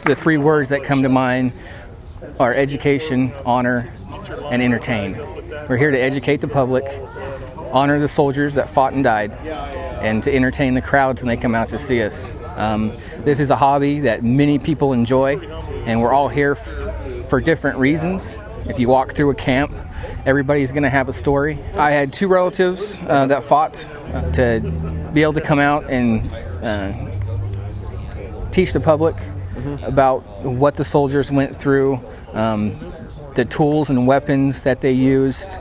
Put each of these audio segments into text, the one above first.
the three words that come to mind are education, honor, and entertain. We're here to educate the public, honor the soldiers that fought and died, and to entertain the crowds when they come out to see us. This is a hobby that many people enjoy, and we're all here for different reasons. If you walk through a camp, everybody's going to have a story. I had two relatives that fought to be able to come out and teach the public about what the soldiers went through, the tools and weapons that they used,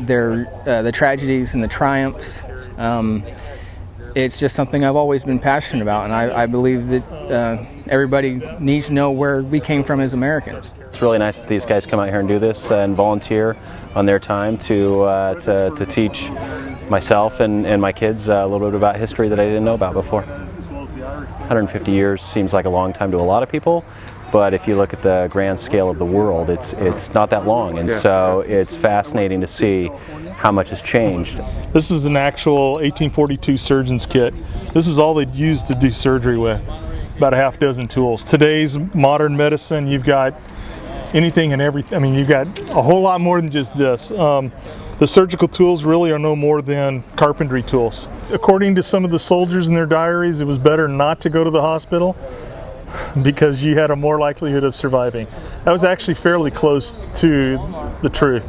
the tragedies and the triumphs. It's just something I've always been passionate about, and I believe that everybody needs to know where we came from as Americans. It's really nice that these guys come out here and do this and volunteer on their time to teach myself and my kids a little bit about history that I didn't know about before. 150 years seems like a long time to a lot of people, but if you look at the grand scale of the world, it's not that long, and so it's fascinating to see how much has changed. This is an actual 1842 surgeon's kit. This is all they'd use to do surgery with, about a half dozen tools. Today's modern medicine, you've got anything and everything. I mean, you've got a whole lot more than just this. The surgical tools really are no more than carpentry tools. According to some of the soldiers in their diaries, it was better not to go to the hospital because you had a more likelihood of surviving. That was actually fairly close to the truth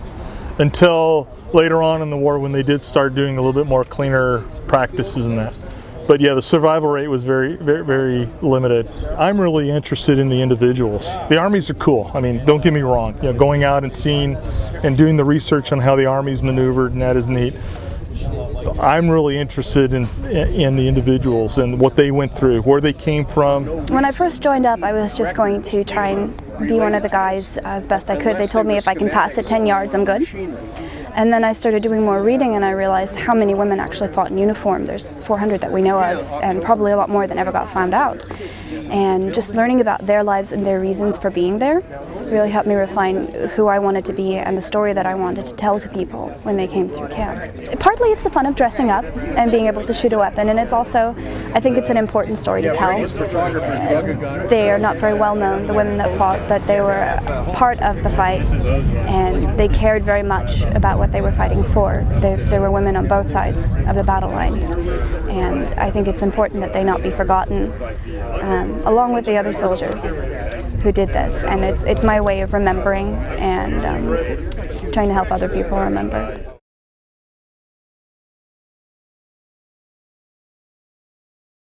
until later on in the war when they did start doing a little bit more cleaner practices and that. But yeah, the survival rate was very, very, very limited. I'm really interested in the individuals. The armies are cool. I mean, don't get me wrong. You know, going out and seeing and doing the research on how the armies maneuvered, and that is neat. I'm really interested in the individuals and what they went through, where they came from. When I first joined up, I was just going to try and be one of the guys as best I could. They told me if I can pass at 10 yards, I'm good. And then I started doing more reading, and I realized how many women actually fought in uniform. There's 400 that we know of, and probably a lot more than ever got found out. And just learning about their lives and their reasons for being there really helped me refine who I wanted to be and the story that I wanted to tell to people when they came through camp. Partly it's the fun of dressing up and being able to shoot a weapon, and it's also, I think it's an important story to tell. They are not very well known, the women that fought, but they were part of the fight, and they cared very much about what they were fighting for. There were women on both sides of the battle lines, and I think it's important that they not be forgotten, along with the other soldiers who did this. And it's my way of remembering and trying to help other people remember.